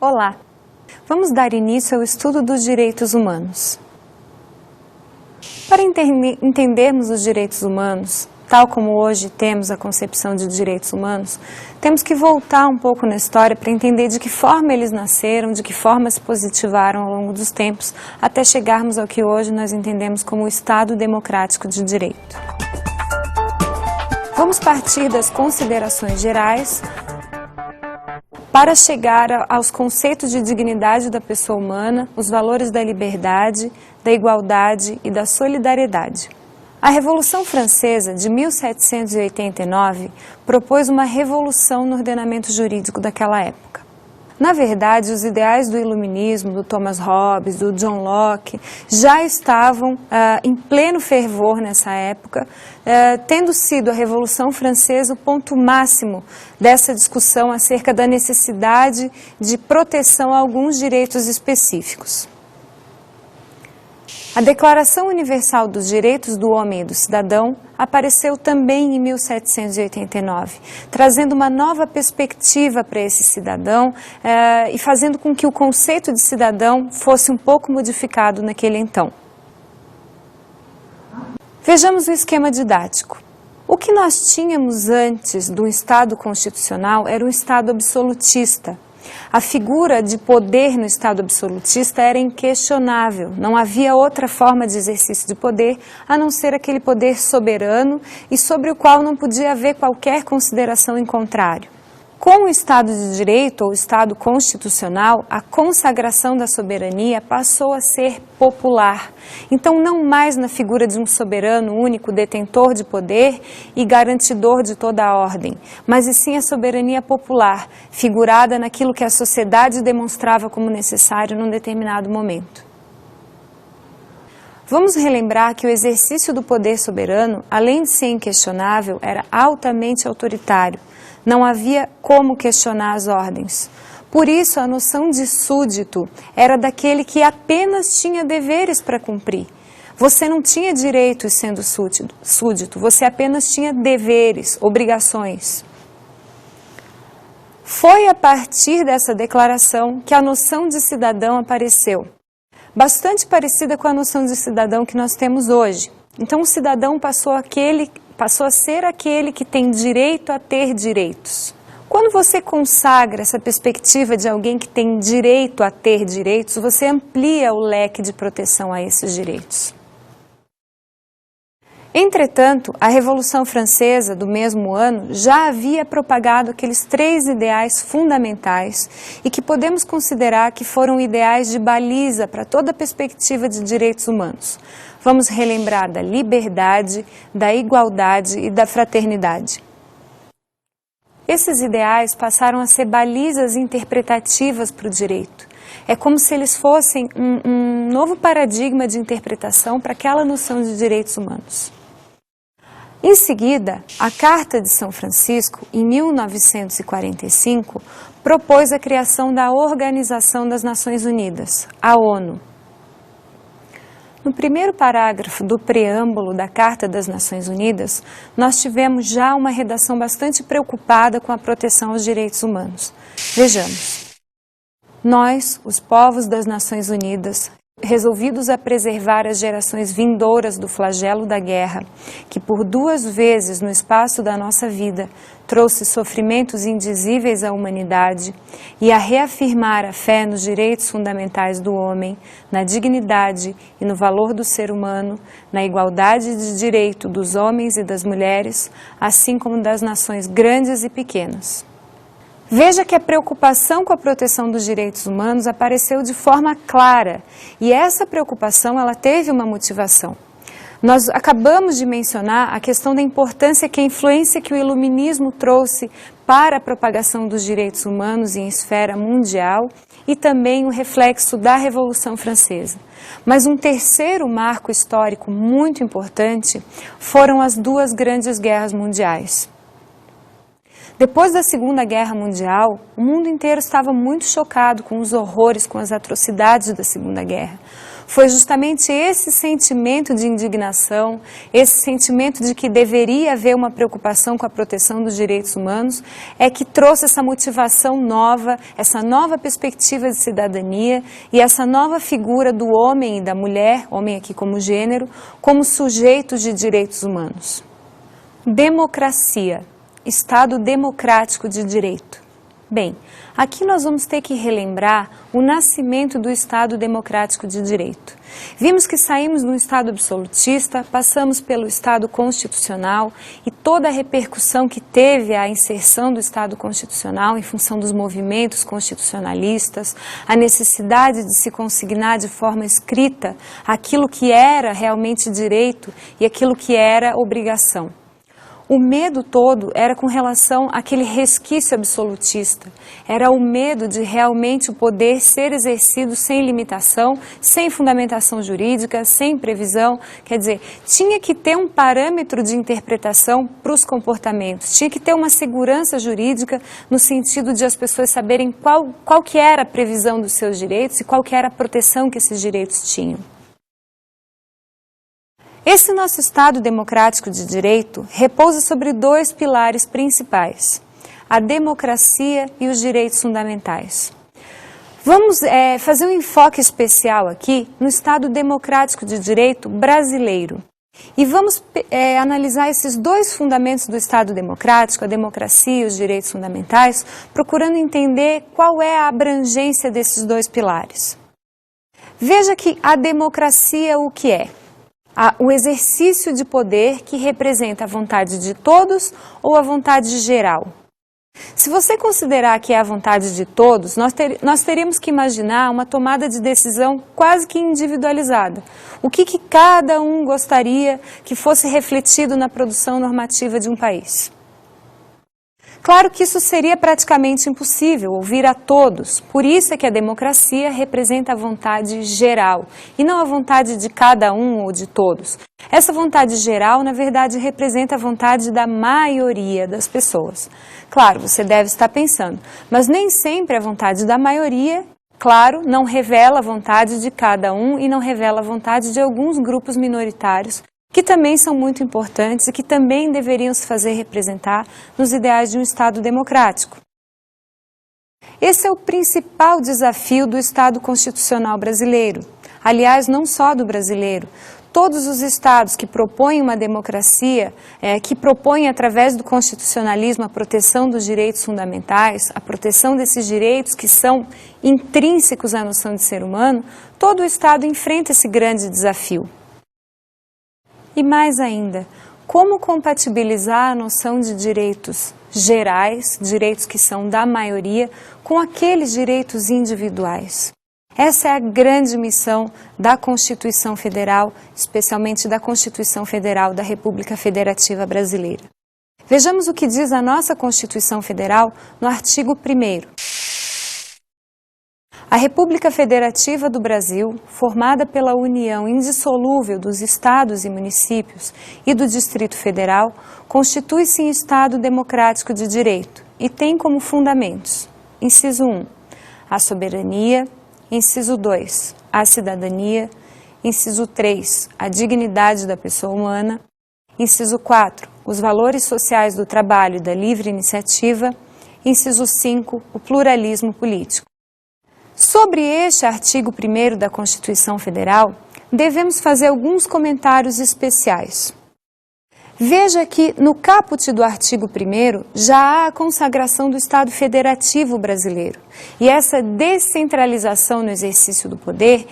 Olá! Vamos dar início ao estudo dos direitos humanos. Para entendermos os direitos humanos, tal como hoje temos a concepção de direitos humanos, temos que voltar um pouco na história para entender de que forma eles nasceram, de que forma se positivaram ao longo dos tempos, até chegarmos ao que hoje nós entendemos como o Estado Democrático de Direito. Vamos partir das considerações gerais para chegar aos conceitos de dignidade da pessoa humana, os valores da liberdade, da igualdade e da solidariedade. A Revolução Francesa de 1789 propôs uma revolução no ordenamento jurídico daquela época. Na verdade, os ideais do Iluminismo, do Thomas Hobbes, do John Locke, já estavam em pleno fervor nessa época, tendo sido a Revolução Francesa o ponto máximo dessa discussão acerca da necessidade de proteção a alguns direitos específicos. A Declaração Universal dos Direitos do Homem e do Cidadão apareceu também em 1789, trazendo uma nova perspectiva para esse cidadão e fazendo com que o conceito de cidadão fosse um pouco modificado naquele então. Vejamos o esquema didático. O que nós tínhamos antes do Estado constitucional era um Estado absolutista. A figura de poder no Estado absolutista era inquestionável, não havia outra forma de exercício de poder a não ser aquele poder soberano e sobre o qual não podia haver qualquer consideração em contrário. Com o Estado de Direito ou Estado constitucional, a consagração da soberania passou a ser popular. Então, não mais na figura de um soberano único, detentor de poder e garantidor de toda a ordem, mas e sim a soberania popular, figurada naquilo que a sociedade demonstrava como necessário num determinado momento. Vamos relembrar que o exercício do poder soberano, além de ser inquestionável, era altamente autoritário. Não havia como questionar as ordens. Por isso, a noção de súdito era daquele que apenas tinha deveres para cumprir. Você não tinha direitos sendo súdito, você apenas tinha deveres, obrigações. Foi a partir dessa declaração que a noção de cidadão apareceu. Bastante parecida com a noção de cidadão que nós temos hoje. Então, o cidadão passou a ser aquele que tem direito a ter direitos. Quando você consagra essa perspectiva de alguém que tem direito a ter direitos, você amplia o leque de proteção a esses direitos. Entretanto, a Revolução Francesa do mesmo ano já havia propagado aqueles 3 ideais fundamentais e que podemos considerar que foram ideais de baliza para toda a perspectiva de direitos humanos. Vamos relembrar da liberdade, da igualdade e da fraternidade. Esses ideais passaram a ser balizas interpretativas para o direito. É como se eles fossem um novo paradigma de interpretação para aquela noção de direitos humanos. Em seguida, a Carta de São Francisco, em 1945, propôs a criação da Organização das Nações Unidas, a ONU. No primeiro parágrafo do preâmbulo da Carta das Nações Unidas, nós tivemos já uma redação bastante preocupada com a proteção aos direitos humanos. Vejamos. Nós, os povos das Nações Unidas, resolvidos a preservar as gerações vindouras do flagelo da guerra, que por 2 vezes no espaço da nossa vida trouxe sofrimentos indizíveis à humanidade, e a reafirmar a fé nos direitos fundamentais do homem, na dignidade e no valor do ser humano, na igualdade de direito dos homens e das mulheres, assim como das nações grandes e pequenas. Veja que a preocupação com a proteção dos direitos humanos apareceu de forma clara, e essa preocupação ela teve uma motivação. Nós acabamos de mencionar a questão da importância que a influência que o Iluminismo trouxe para a propagação dos direitos humanos em esfera mundial e também o reflexo da Revolução Francesa. Mas um terceiro marco histórico muito importante foram as 2 grandes guerras mundiais. Depois da Segunda Guerra Mundial, o mundo inteiro estava muito chocado com os horrores, com as atrocidades da Segunda Guerra. Foi justamente esse sentimento de indignação, esse sentimento de que deveria haver uma preocupação com a proteção dos direitos humanos, é que trouxe essa motivação nova, essa nova perspectiva de cidadania e essa nova figura do homem e da mulher, homem aqui como gênero, como sujeitos de direitos humanos. Democracia, Estado democrático de direito. Bem, aqui nós vamos ter que relembrar o nascimento do Estado democrático de direito. Vimos que saímos de um Estado absolutista, passamos pelo Estado constitucional e toda a repercussão que teve a inserção do Estado constitucional em função dos movimentos constitucionalistas, a necessidade de se consignar de forma escrita aquilo que era realmente direito e aquilo que era obrigação. O medo todo era com relação àquele resquício absolutista, era o medo de realmente o poder ser exercido sem limitação, sem fundamentação jurídica, sem previsão, quer dizer, tinha que ter um parâmetro de interpretação para os comportamentos, tinha que ter uma segurança jurídica no sentido de as pessoas saberem qual que era a previsão dos seus direitos e qual que era a proteção que esses direitos tinham. Esse nosso Estado democrático de direito repousa sobre dois pilares principais, a democracia e os direitos fundamentais. Vamos fazer um enfoque especial aqui no Estado democrático de direito brasileiro. E vamos analisar esses dois fundamentos do Estado democrático, a democracia e os direitos fundamentais, procurando entender qual é a abrangência desses dois pilares. Veja que a democracia o que é? O exercício de poder que representa a vontade de todos ou a vontade geral. Se você considerar que é a vontade de todos, nós teríamos que imaginar uma tomada de decisão quase que individualizada. O que cada um gostaria que fosse refletido na produção normativa de um país. Claro que isso seria praticamente impossível, ouvir a todos. Por isso é que a democracia representa a vontade geral, e não a vontade de cada um ou de todos. Essa vontade geral, na verdade, representa a vontade da maioria das pessoas. Claro, você deve estar pensando, mas nem sempre a vontade da maioria, claro, não revela a vontade de cada um e não revela a vontade de alguns grupos minoritários, que também são muito importantes e que também deveriam se fazer representar nos ideais de um Estado democrático. Esse é o principal desafio do Estado constitucional brasileiro. Aliás, não só do brasileiro. Todos os estados que propõem uma democracia, que propõem através do constitucionalismo a proteção dos direitos fundamentais, a proteção desses direitos que são intrínsecos à noção de ser humano, todo o Estado enfrenta esse grande desafio. E mais ainda, como compatibilizar a noção de direitos gerais, direitos que são da maioria, com aqueles direitos individuais? Essa é a grande missão da Constituição Federal, especialmente da Constituição Federal da República Federativa Brasileira. Vejamos o que diz a nossa Constituição Federal no artigo 1º. A República Federativa do Brasil, formada pela união indissolúvel dos estados e municípios e do Distrito Federal, constitui-se em Estado democrático de direito e tem como fundamentos: inciso 1, a soberania; inciso 2, a cidadania; inciso 3, a dignidade da pessoa humana; inciso 4, os valores sociais do trabalho e da livre iniciativa; inciso 5, o pluralismo político. Sobre este artigo 1º da Constituição Federal, devemos fazer alguns comentários especiais. Veja que no caput do artigo 1º já há a consagração do Estado Federativo brasileiro. E essa descentralização no exercício do poder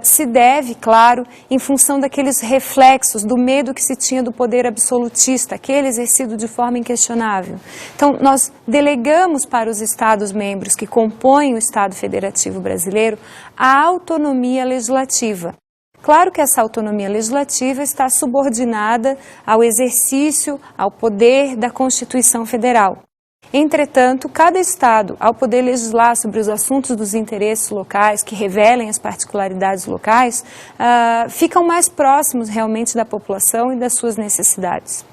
se deve, claro, em função daqueles reflexos do medo que se tinha do poder absolutista, aquele exercido de forma inquestionável. Então, nós delegamos para os Estados-membros que compõem o Estado Federativo brasileiro a autonomia legislativa. Claro que essa autonomia legislativa está subordinada ao exercício, ao poder da Constituição Federal. Entretanto, cada Estado, ao poder legislar sobre os assuntos dos interesses locais, que revelem as particularidades locais, ficam mais próximos realmente da população e das suas necessidades.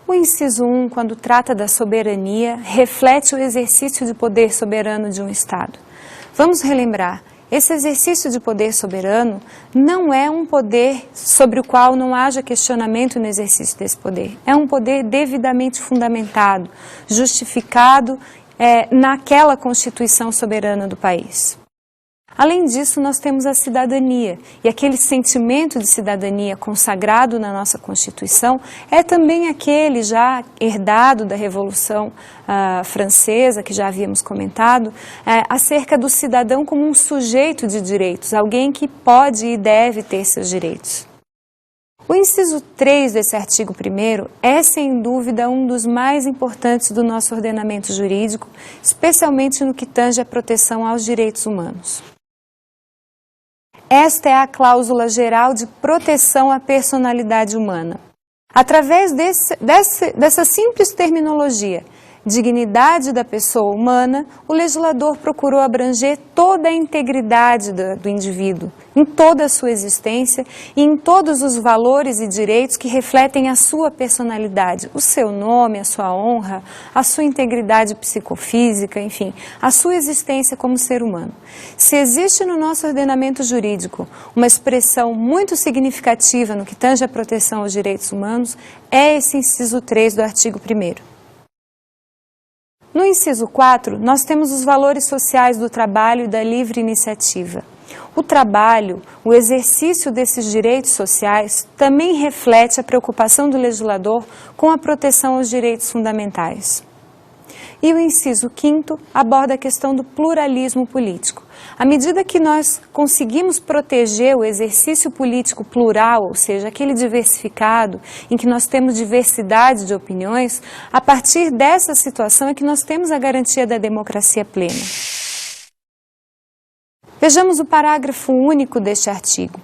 O inciso 1, quando trata da soberania, reflete o exercício de poder soberano de um Estado. Vamos relembrar. Esse exercício de poder soberano não é um poder sobre o qual não haja questionamento no exercício desse poder. É um poder devidamente fundamentado, justificado naquela Constituição soberana do país. Além disso, nós temos a cidadania, e aquele sentimento de cidadania consagrado na nossa Constituição é também aquele já herdado da Revolução Francesa, que já havíamos comentado, acerca do cidadão como um sujeito de direitos, alguém que pode e deve ter seus direitos. O inciso 3 desse artigo 1º é, sem dúvida, um dos mais importantes do nosso ordenamento jurídico, especialmente no que tange à proteção aos direitos humanos. Esta é a cláusula geral de proteção à personalidade humana. Através dessa simples terminologia, dignidade da pessoa humana, o legislador procurou abranger toda a integridade do indivíduo, em toda a sua existência e em todos os valores e direitos que refletem a sua personalidade, o seu nome, a sua honra, a sua integridade psicofísica, enfim, a sua existência como ser humano. Se existe no nosso ordenamento jurídico uma expressão muito significativa no que tange à proteção aos direitos humanos, é esse inciso 3 do artigo 1º. No inciso 4, nós temos os valores sociais do trabalho e da livre iniciativa. O trabalho, o exercício desses direitos sociais, também reflete a preocupação do legislador com a proteção aos direitos fundamentais. E o inciso 5º aborda a questão do pluralismo político. À medida que nós conseguimos proteger o exercício político plural, ou seja, aquele diversificado, em que nós temos diversidade de opiniões, a partir dessa situação é que nós temos a garantia da democracia plena. Vejamos o parágrafo único deste artigo.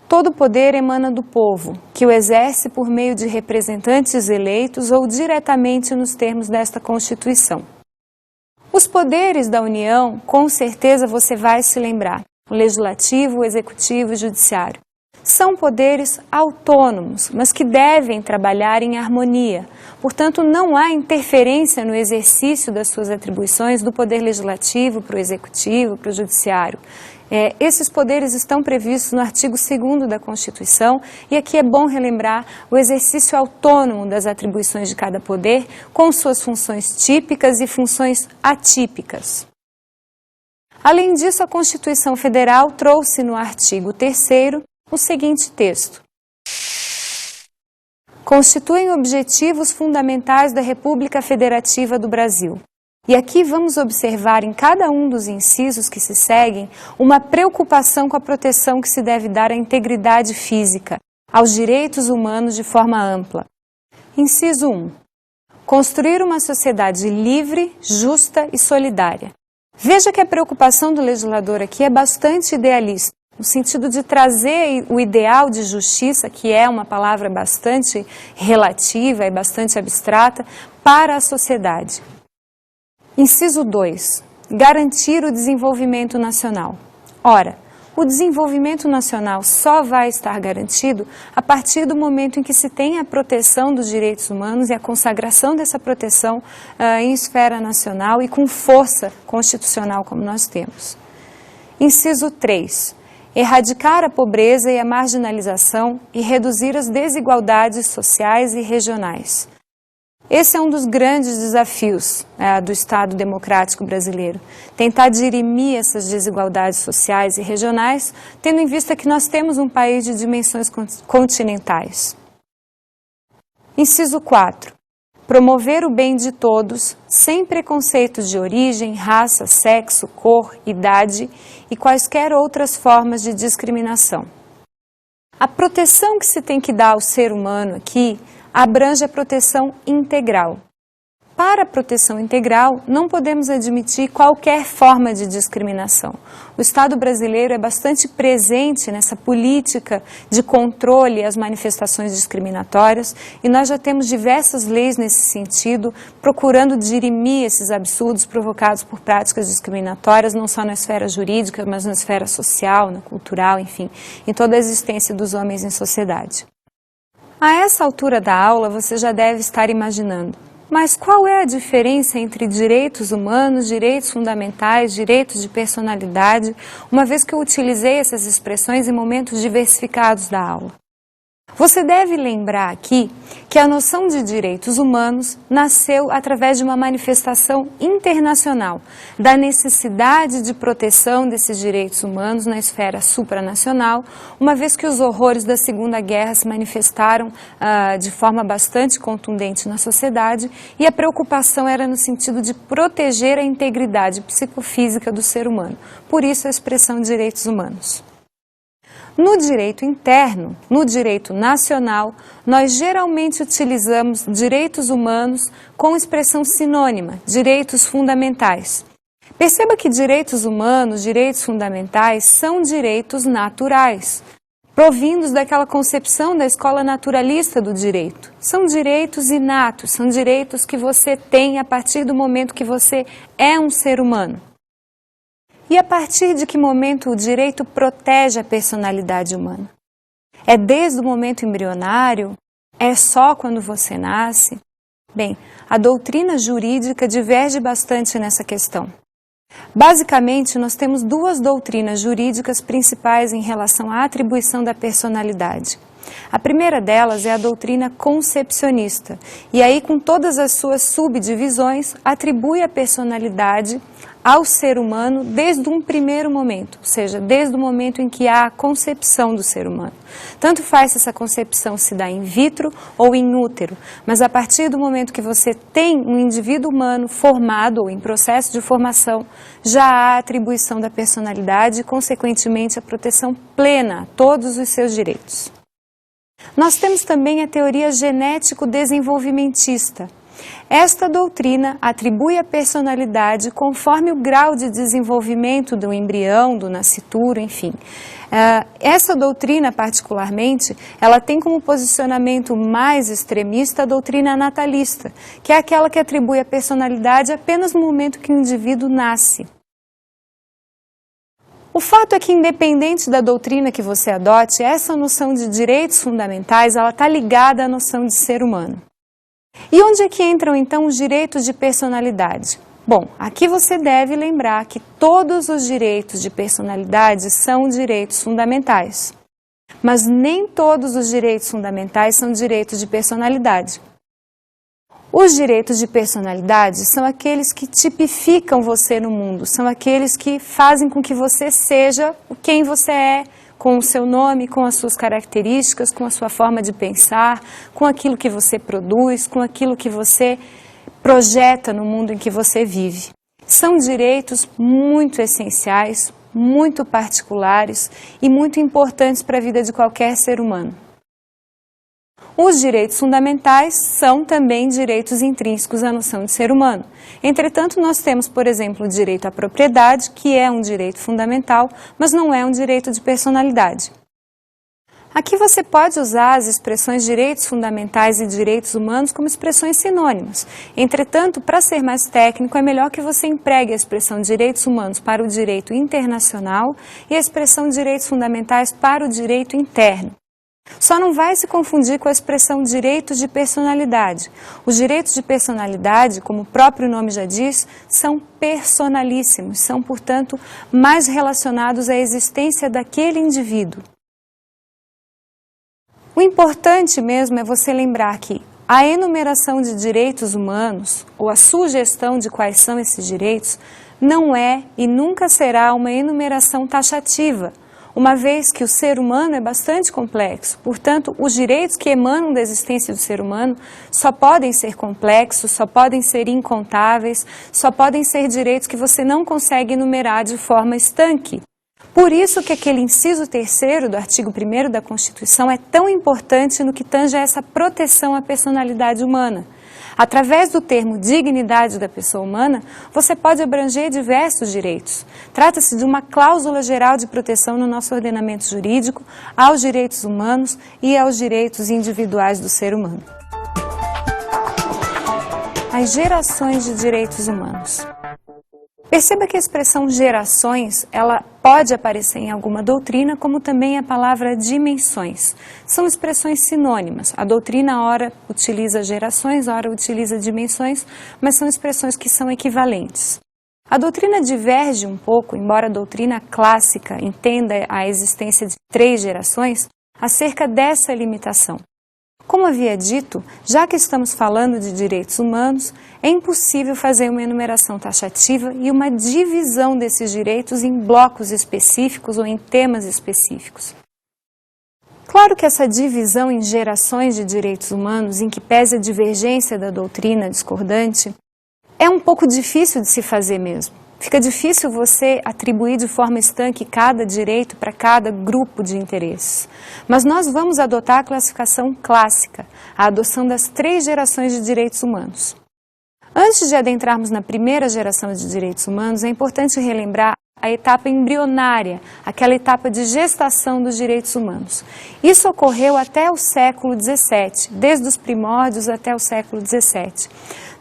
Todo poder emana do povo, que o exerce por meio de representantes eleitos ou diretamente nos termos desta Constituição. Os poderes da União, com certeza você vai se lembrar, o Legislativo, o Executivo e o Judiciário. São poderes autônomos, mas que devem trabalhar em harmonia. Portanto, não há interferência no exercício das suas atribuições do Poder Legislativo para o Executivo, para o Judiciário. Esses poderes estão previstos no artigo 2º da Constituição e aqui é bom relembrar o exercício autônomo das atribuições de cada poder com suas funções típicas e funções atípicas. Além disso, a Constituição Federal trouxe no artigo 3º o seguinte texto. Constituem objetivos fundamentais da República Federativa do Brasil. E aqui vamos observar em cada um dos incisos que se seguem uma preocupação com a proteção que se deve dar à integridade física, aos direitos humanos de forma ampla. Inciso 1. Construir uma sociedade livre, justa e solidária. Veja que a preocupação do legislador aqui é bastante idealista, no sentido de trazer o ideal de justiça, que é uma palavra bastante relativa e bastante abstrata, para a sociedade. Inciso 2. Garantir o desenvolvimento nacional. Ora, o desenvolvimento nacional só vai estar garantido a partir do momento em que se tem a proteção dos direitos humanos e a consagração dessa proteção em esfera nacional e com força constitucional como nós temos. Inciso 3. Erradicar a pobreza e a marginalização e reduzir as desigualdades sociais e regionais. Esse é um dos grandes desafios do Estado democrático brasileiro, tentar dirimir essas desigualdades sociais e regionais, tendo em vista que nós temos um país de dimensões continentais. Inciso 4. Promover o bem de todos, sem preconceitos de origem, raça, sexo, cor, idade e quaisquer outras formas de discriminação. A proteção que se tem que dar ao ser humano aqui abrange a proteção integral. Para a proteção integral, não podemos admitir qualquer forma de discriminação. O Estado brasileiro é bastante presente nessa política de controle às manifestações discriminatórias e nós já temos diversas leis nesse sentido, procurando dirimir esses absurdos provocados por práticas discriminatórias, não só na esfera jurídica, mas na esfera social, na cultural, enfim, em toda a existência dos homens em sociedade. A essa altura da aula, você já deve estar imaginando: Mas qual é a diferença entre direitos humanos, direitos fundamentais, direitos de personalidade, uma vez que eu utilizei essas expressões em momentos diversificados da aula? Você deve lembrar aqui que a noção de direitos humanos nasceu através de uma manifestação internacional da necessidade de proteção desses direitos humanos na esfera supranacional, uma vez que os horrores da Segunda Guerra se manifestaram de forma bastante contundente na sociedade e a preocupação era no sentido de proteger a integridade psicofísica do ser humano. Por isso a expressão direitos humanos. No direito interno, no direito nacional, nós geralmente utilizamos direitos humanos com expressão sinônima, direitos fundamentais. Perceba que direitos humanos, direitos fundamentais, são direitos naturais, provindos daquela concepção da escola naturalista do direito. São direitos inatos, são direitos que você tem a partir do momento que você é um ser humano. E a partir de que momento o direito protege a personalidade humana? É desde o momento embrionário? É só quando você nasce? Bem, a doutrina jurídica diverge bastante nessa questão. Basicamente, nós temos duas doutrinas jurídicas principais em relação à atribuição da personalidade. A primeira delas é a doutrina concepcionista, e aí com todas as suas subdivisões, atribui a personalidade ao ser humano desde um primeiro momento, ou seja, desde o momento em que há a concepção do ser humano. Tanto faz se essa concepção se dá in vitro ou in útero, mas a partir do momento que você tem um indivíduo humano formado ou em processo de formação, já há a atribuição da personalidade e, consequentemente, a proteção plena a todos os seus direitos. Nós temos também a teoria genético-desenvolvimentista. Esta doutrina atribui a personalidade conforme o grau de desenvolvimento do embrião, do nascituro, enfim. Essa doutrina, particularmente, ela tem como posicionamento mais extremista a doutrina natalista, que é aquela que atribui a personalidade apenas no momento que o indivíduo nasce. O fato é que, independente da doutrina que você adote, essa noção de direitos fundamentais está ligada à noção de ser humano. E onde é que entram, então, os direitos de personalidade? Bom, aqui você deve lembrar que todos os direitos de personalidade são direitos fundamentais. Mas nem todos os direitos fundamentais são direitos de personalidade. Os direitos de personalidade são aqueles que tipificam você no mundo, são aqueles que fazem com que você seja quem você é, com o seu nome, com as suas características, com a sua forma de pensar, com aquilo que você produz, com aquilo que você projeta no mundo em que você vive. São direitos muito essenciais, muito particulares e muito importantes para a vida de qualquer ser humano. Os direitos fundamentais são também direitos intrínsecos à noção de ser humano. Entretanto, nós temos, por exemplo, o direito à propriedade, que é um direito fundamental, mas não é um direito de personalidade. Aqui você pode usar as expressões direitos fundamentais e direitos humanos como expressões sinônimas. Entretanto, para ser mais técnico, é melhor que você empregue a expressão direitos humanos para o direito internacional e a expressão direitos fundamentais para o direito interno. Só não vai se confundir com a expressão direitos de personalidade. Os direitos de personalidade, como o próprio nome já diz, são personalíssimos, são, portanto, mais relacionados à existência daquele indivíduo. O importante mesmo é você lembrar que a enumeração de direitos humanos, ou a sugestão de quais são esses direitos, não é e nunca será uma enumeração taxativa, uma vez que o ser humano é bastante complexo. Portanto, os direitos que emanam da existência do ser humano só podem ser complexos, só podem ser incontáveis, só podem ser direitos que você não consegue enumerar de forma estanque. Por isso que aquele inciso 3º do artigo 1º da Constituição é tão importante no que tange a essa proteção à personalidade humana. Através do termo dignidade da pessoa humana, você pode abranger diversos direitos. Trata-se de uma cláusula geral de proteção no nosso ordenamento jurídico aos direitos humanos e aos direitos individuais do ser humano. As gerações de direitos humanos. Perceba que a expressão gerações, ela pode aparecer em alguma doutrina, como também a palavra dimensões. São expressões sinônimas. A doutrina, ora, utiliza gerações, ora, utiliza dimensões, mas são expressões que são equivalentes. A doutrina diverge um pouco, embora a doutrina clássica entenda a existência de 3 gerações, acerca dessa limitação. Como havia dito, já que estamos falando de direitos humanos, é impossível fazer uma enumeração taxativa e uma divisão desses direitos em blocos específicos ou em temas específicos. Claro que essa divisão em gerações de direitos humanos, em que pese a divergência da doutrina discordante, é um pouco difícil de se fazer mesmo. Fica difícil você atribuir de forma estanque cada direito para cada grupo de interesses. Mas nós vamos adotar a classificação clássica, a adoção das 3 gerações de direitos humanos. Antes de adentrarmos na primeira geração de direitos humanos, é importante relembrar a etapa embrionária, aquela etapa de gestação dos direitos humanos. Isso ocorreu até o século XVII, desde os primórdios até o século XVII.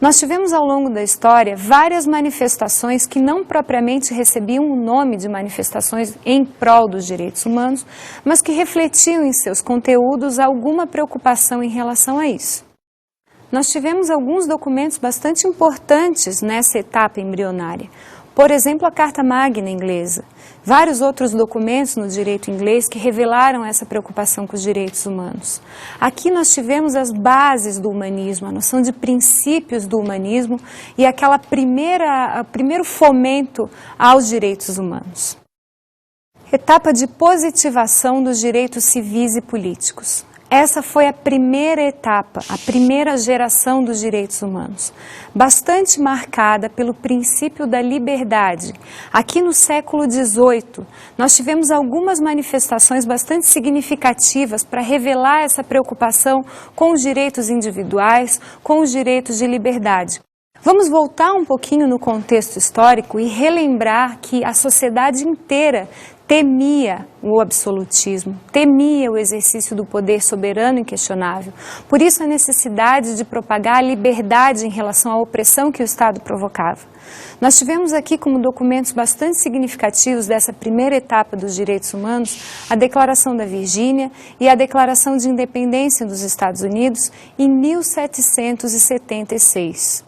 Nós tivemos ao longo da história várias manifestações que não propriamente recebiam o nome de manifestações em prol dos direitos humanos, mas que refletiam em seus conteúdos alguma preocupação em relação a isso. Nós tivemos alguns documentos bastante importantes nessa etapa embrionária. Por exemplo, a Carta Magna inglesa, vários outros documentos no direito inglês que revelaram essa preocupação com os direitos humanos. Aqui nós tivemos as bases do humanismo, a noção de princípios do humanismo e primeiro fomento aos direitos humanos. Etapa de positivação dos direitos civis e políticos. Essa foi a primeira etapa, a primeira geração dos direitos humanos, bastante marcada pelo princípio da liberdade. Aqui no século XVIII, nós tivemos algumas manifestações bastante significativas para revelar essa preocupação com os direitos individuais, com os direitos de liberdade. Vamos voltar um pouquinho no contexto histórico e relembrar que a sociedade inteira temia o absolutismo, temia o exercício do poder soberano inquestionável. Por isso a necessidade de propagar a liberdade em relação à opressão que o Estado provocava. Nós tivemos aqui como documentos bastante significativos dessa primeira etapa dos direitos humanos a Declaração da Virgínia e a Declaração de Independência dos Estados Unidos em 1776.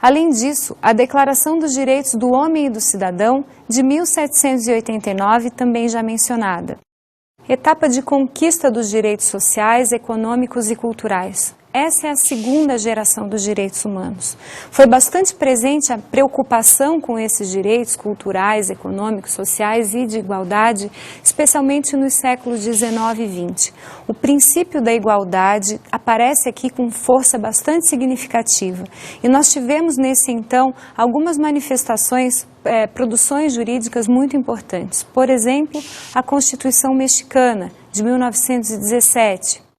Além disso, a Declaração dos Direitos do Homem e do Cidadão, de 1789, também já mencionada. Etapa de conquista dos direitos sociais, econômicos e culturais. Essa é a segunda geração dos direitos humanos. Foi bastante presente a preocupação com esses direitos culturais, econômicos, sociais e de igualdade, especialmente nos séculos XIX e XX. O princípio da igualdade aparece aqui com força bastante significativa. E nós tivemos nesse, então, algumas manifestações, produções jurídicas muito importantes. Por exemplo, a Constituição Mexicana, de 1917.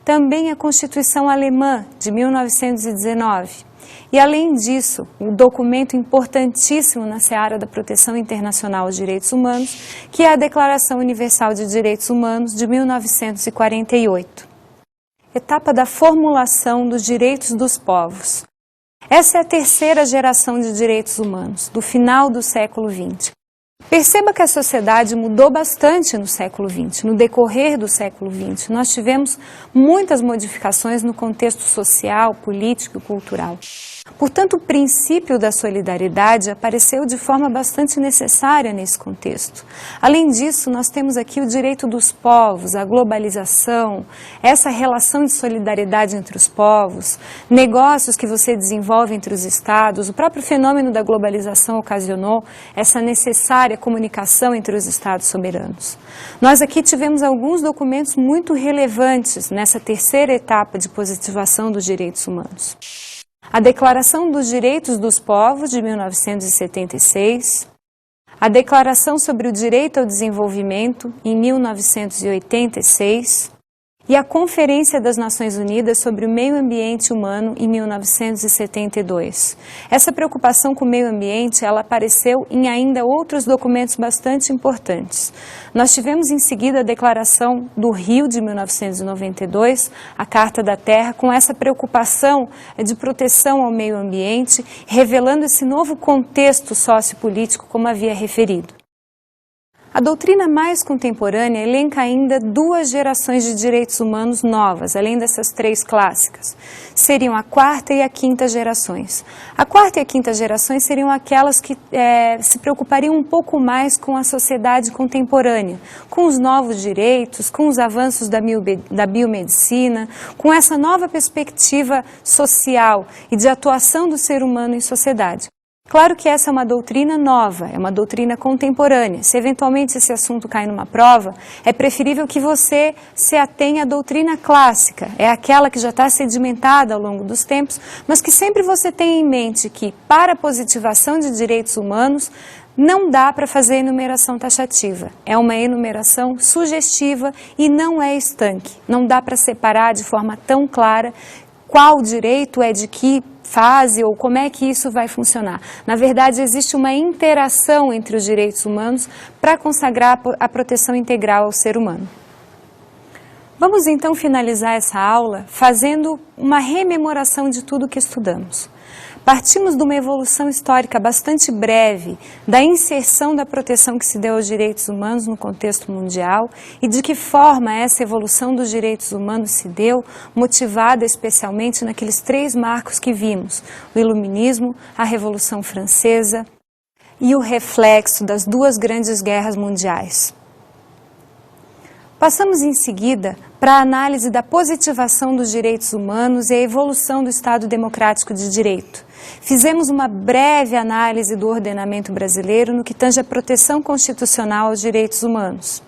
Também a Constituição Alemã, de 1919. E, além disso, um documento importantíssimo na seara da proteção internacional aos direitos humanos, que é a Declaração Universal de Direitos Humanos, de 1948. Etapa da formulação dos direitos dos povos. Essa é a terceira geração de direitos humanos, do final do século XX. Perceba que a sociedade mudou bastante no século XX, no decorrer do século XX. Nós tivemos muitas modificações no contexto social, político e cultural. Portanto, o princípio da solidariedade apareceu de forma bastante necessária nesse contexto. Além disso, nós temos aqui o direito dos povos, a globalização, essa relação de solidariedade entre os povos, negócios que você desenvolve entre os estados. O próprio fenômeno da globalização ocasionou essa necessária comunicação entre os estados soberanos. Nós aqui tivemos alguns documentos muito relevantes nessa terceira etapa de positivação dos direitos humanos. A Declaração dos Direitos dos Povos, de 1976, a Declaração sobre o Direito ao Desenvolvimento, em 1986, e a Conferência das Nações Unidas sobre o Meio Ambiente Humano em 1972. Essa preocupação com o meio ambiente, ela apareceu em ainda outros documentos bastante importantes. Nós tivemos em seguida a Declaração do Rio de 1992, a Carta da Terra, com essa preocupação de proteção ao meio ambiente, revelando esse novo contexto sociopolítico, como havia referido. A doutrina mais contemporânea elenca ainda 2 gerações de direitos humanos novas, além dessas 3 clássicas. Seriam a 4ª e a 5ª gerações. A 4ª e a 5ª gerações seriam aquelas que se preocupariam um pouco mais com a sociedade contemporânea, com os novos direitos, com os avanços da biomedicina, com essa nova perspectiva social e de atuação do ser humano em sociedade. Claro que essa é uma doutrina nova, é uma doutrina contemporânea. Se eventualmente esse assunto cai numa prova, é preferível que você se atenha à doutrina clássica. É aquela que já está sedimentada ao longo dos tempos, mas que sempre você tenha em mente que, para a positivação de direitos humanos, não dá para fazer enumeração taxativa. É uma enumeração sugestiva e não é estanque. Não dá para separar de forma tão clara qual direito é de que fase ou como é que isso vai funcionar. Na verdade, existe uma interação entre os direitos humanos para consagrar a proteção integral ao ser humano. Vamos então finalizar essa aula fazendo uma rememoração de tudo que estudamos. Partimos de uma evolução histórica bastante breve da inserção da proteção que se deu aos direitos humanos no contexto mundial e de que forma essa evolução dos direitos humanos se deu, motivada especialmente naqueles 3 marcos que vimos: o Iluminismo, a Revolução Francesa e o reflexo das 2 grandes guerras mundiais. Passamos em seguida para a análise da positivação dos direitos humanos e a evolução do Estado Democrático de Direito. Fizemos uma breve análise do ordenamento brasileiro no que tange à proteção constitucional aos direitos humanos.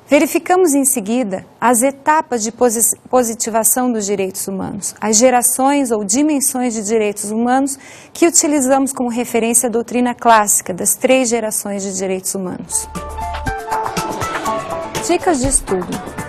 Verificamos em seguida as etapas de positivação dos direitos humanos, as gerações ou dimensões de direitos humanos que utilizamos como referência a doutrina clássica das 3 gerações de direitos humanos. Dicas de estudo.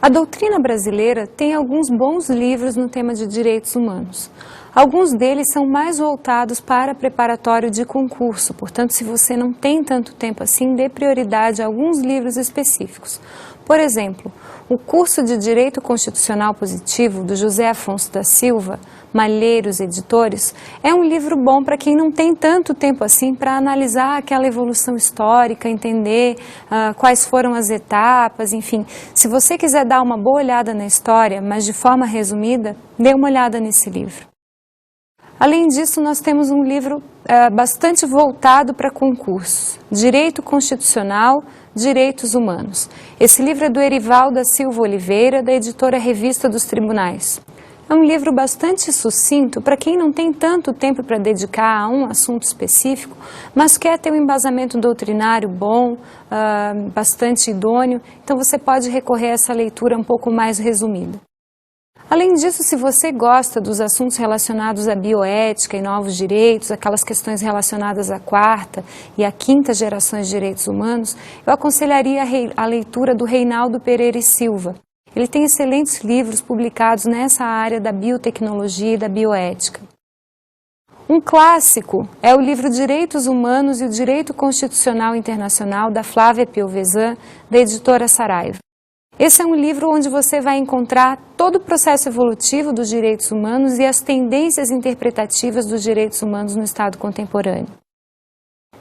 A doutrina brasileira tem alguns bons livros no tema de direitos humanos. Alguns deles são mais voltados para preparatório de concurso, portanto, se você não tem tanto tempo assim, dê prioridade a alguns livros específicos. Por exemplo, o curso de Direito Constitucional Positivo, do José Afonso da Silva, Malheiros Editores, é um livro bom para quem não tem tanto tempo assim para analisar aquela evolução histórica, entender quais foram as etapas, enfim. Se você quiser dar uma boa olhada na história, mas de forma resumida, dê uma olhada nesse livro. Além disso, nós temos um livro bastante voltado para concursos, Direito Constitucional, Direitos Humanos. Esse livro é do Erival da Silva Oliveira, da editora Revista dos Tribunais. É um livro bastante sucinto para quem não tem tanto tempo para dedicar a um assunto específico, mas quer ter um embasamento doutrinário bom, bastante idôneo, então você pode recorrer a essa leitura um pouco mais resumida. Além disso, se você gosta dos assuntos relacionados à bioética e novos direitos, aquelas questões relacionadas à 4ª e à 5ª gerações de direitos humanos, eu aconselharia a leitura do Reinaldo Pereira e Silva. Ele tem excelentes livros publicados nessa área da biotecnologia e da bioética. Um clássico é o livro Direitos Humanos e o Direito Constitucional Internacional, da Flávia Piovesan, da editora Saraiva. Esse é um livro onde você vai encontrar todo o processo evolutivo dos direitos humanos e as tendências interpretativas dos direitos humanos no Estado contemporâneo.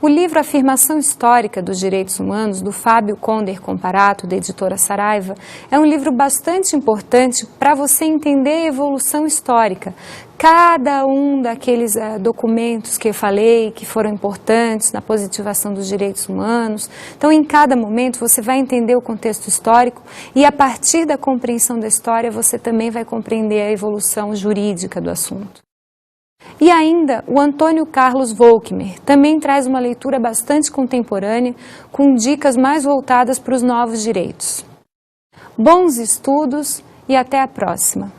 O livro Afirmação Histórica dos Direitos Humanos, do Fábio Conder Comparato, da editora Saraiva, é um livro bastante importante para você entender a evolução histórica. Cada um daqueles documentos que eu falei, que foram importantes na positivação dos direitos humanos. Então, em cada momento, você vai entender o contexto histórico e, a partir da compreensão da história, você também vai compreender a evolução jurídica do assunto. E ainda, o Antônio Carlos Volkmer também traz uma leitura bastante contemporânea, com dicas mais voltadas para os novos direitos. Bons estudos e até a próxima!